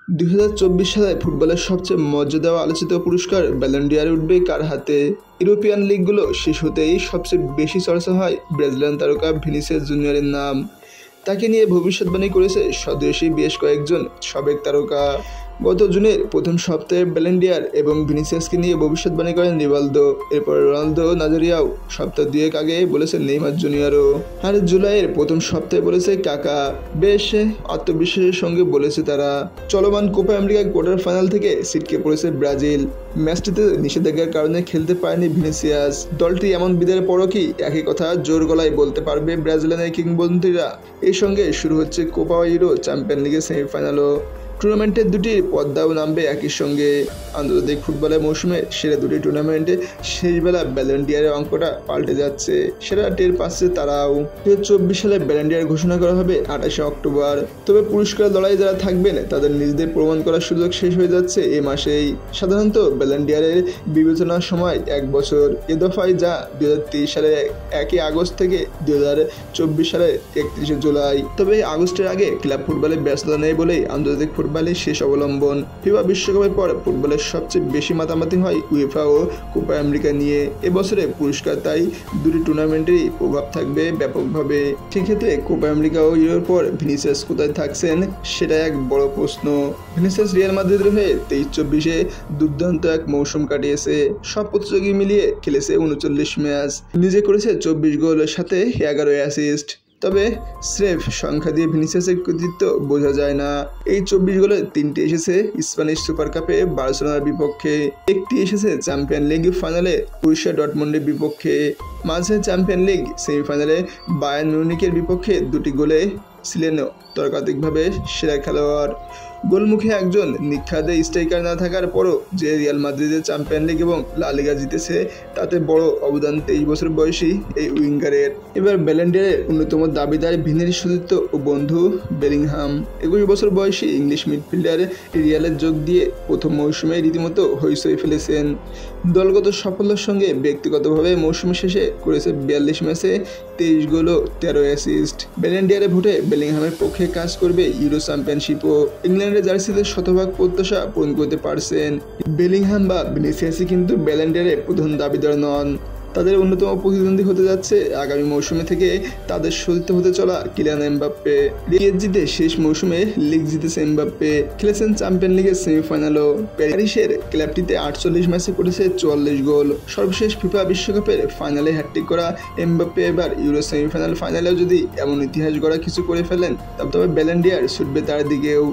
2024 সালে ফুটবলের সবচেয়ে মর্যাদা ও আলোচিত পুরস্কার ব্যালন ডি'অর উঠবে কার হাতে? ইউরোপিয়ান লিগগুলো শেষ হতেই সবচেয়ে বেশি চর্চা হয় ব্রাজিলিয়ান তারকা ভিনিসিয়াস জুনিয়রের নাম। তাকে নিয়ে ভবিষ্যৎবাণী করেছে স্বদেশী বেশ কয়েকজন সাবেক তারকা। গত জুনের প্রথম সপ্তাহে ব্যালন ডি'অর এবং ভিনিসিয়াসকে নিয়ে ভবিষ্যৎবাণী করেন রিভালদো। এরপর রোনালদো নাজারিয়াও সপ্তাহ দুয়েক আগে বলেছেন নেইমার জুনিয়রও। আর জুলাইয়ের প্রথম সপ্তাহে বলেছে কাকা। বেশ আত্মবিশ্বাসের সঙ্গে বলেছে তারা। চলমান কোপা আমেরিকা কোয়ার্টার ফাইনাল থেকে ছিটকে পড়েছে ব্রাজিল। ম্যাচটিতে নিষেধাজ্ঞার কারণে খেলতে পারেনি ভিনিসিয়াস। দলটি এমন বিদায়ের পরও কি একই কথা জোর গলায় বলতে পারবে ব্রাজিলিয়ানের কিংবদন্তিরা? এই সঙ্গে শুরু হচ্ছে কোপা ইউরো চ্যাম্পিয়ন লিগের সেমিফাইনালও। টুর্নামেন্টের দুটি পদ্মাও নামবে একই সঙ্গে। আন্তর্জাতিক ফুটবলের মৌসুমে সেরা দুটি টুর্নামেন্টে শেষবেলা ব্যালন ডি'অরের অঙ্কটা পাল্টে যাচ্ছে। সেটা টের পাচ্ছে তারাও। 2024 সালে ব্যালন ডি'অর ঘোষণা করা হবে 28 অক্টোবর। তবে পুরস্কার লড়াই যারা থাকবেন তাদের নিজেদের প্রমাণ করার সুযোগ শেষ হয়ে যাচ্ছে এ মাসেই। সাধারণত ব্যালন ডি'অরের বিবেচনার সময় 1 বছর। এ দফায় যা 2023 সালের 1 আগস্ট থেকে 2024 সালের 31 জুলাই। তবে আগস্টের আগে ক্লাব ফুটবলে ব্যস্ততা নেই বলেই আন্তর্জাতিক ফুটবলের শেষ অবলম্বন। ফিফা বিশ্বকাপের পর ফুটবলের সবচেয়ে বেশি মাতামাতি হয় উয়েফা ও কোপা আমেরিকা নিয়ে। এবছরে পুরস্কার তাই দুটি টুর্নামেন্টেরই প্রভাব থাকবে ব্যাপকভাবে। সেক্ষেত্রে কোপা আমেরিকা ও ইউরোর পর ভিনিসিয়াস কোথায় থাকছেন সেটা এক বড় প্রশ্ন। ভিনিসিয়াস রিয়াল মাদ্রিদের হয়ে 23-24-এ দুর্দান্ত এক মৌসুম কাটিয়েছে। সব প্রতিযোগী মিলিয়ে খেলেছে 39 ম্যাচ, নিজে করেছে 24 গোলের সাথে 11 অ্যাসিস্ট। তবে স্রেফ সংখ্যা দিয়ে ভিনিসিয়াসের কৃতিত্ব বোঝা যায় না। এই 24 গোলের 3টি এসেছে স্প্যানিশ সুপার কাপে বার্সেলোনার বিপক্ষে, একটি এসেছে চ্যাম্পিয়ন লিগ ফাইনালে বরুসিয়া ডর্টমুন্ডের বিপক্ষে। মাঝে চ্যাম্পিয়ন লিগ সেমিফাইনালে বায়ার্ন মিউনিখের বিপক্ষে 2টি গোলে ছিলেন তর্কাতীতভাবে সেরা খেলোয়াড়। গোলমুখে একজন নিখ্যাত স্ট্রাইকার না থাকার পরও যে রিয়াল মাদ্রিদের চ্যাম্পিয়ন লিগ এবং লা লিগা জিতেছে তাতে বড় অবদান 23 বছর বয়সী এই উইঙ্গারের। এবার ব্যালন ডি'অরের অন্যতম দাবিদার ভিনির সতীর্থ ও বন্ধু বেলিংহাম। 21 বছর বয়সী ইংলিশ মিডফিল্ডার রিয়ালের যোগ দিয়ে প্রথম মৌসুমে রীতিমতো হইচই ফেলেছেন। দলগত সাফল্যের সঙ্গে ব্যক্তিগতভাবে মৌসুম শেষে করেছে 42 ম্যাচে 23 গোল ও 13 অ্যাসিস্ট। ব্যালন ডি'অরের ভোটে বেলিংহামের পক্ষে কাজ করবে ইউরো চ্যাম্পিয়নশিপও। ইংল্যান্ডের জার্সিতে শতভাগ প্রত্যাশা পূরণ করতে পারছেন বেলিংহাম বা ভিনিসিয়াসই কিন্তু ব্যালন ডি'অরের প্রধান দাবিদার নন। তাদের অন্যতম প্রতিদ্বন্দ্বী হতে যাচ্ছে আগামী মৌসুমে থেকে তাদের সতীর্থ হতে চলা কিলিয়ান এমবাপ্পে। পিএসজিতে শেষ মৌসুমে লিগ জিতেছে এমবাপ্পে, খেলেছেন চ্যাম্পিয়ন লিগের সেমিফাইনালও। প্যারিসের ক্লাবটিতে 48 ম্যাচে করেছে 44 গোল। সর্বশেষ ফিফা বিশ্বকাপের ফাইনালে হ্যাটট্রিক করা এমবাপ্পে এবার ইউরো সেমিফাইনাল ফাইনালেও যদি এমন ইতিহাস গড়া কিছু করে ফেলেন তবে ব্যালন ডি'অর ছুটবে তার দিকেও।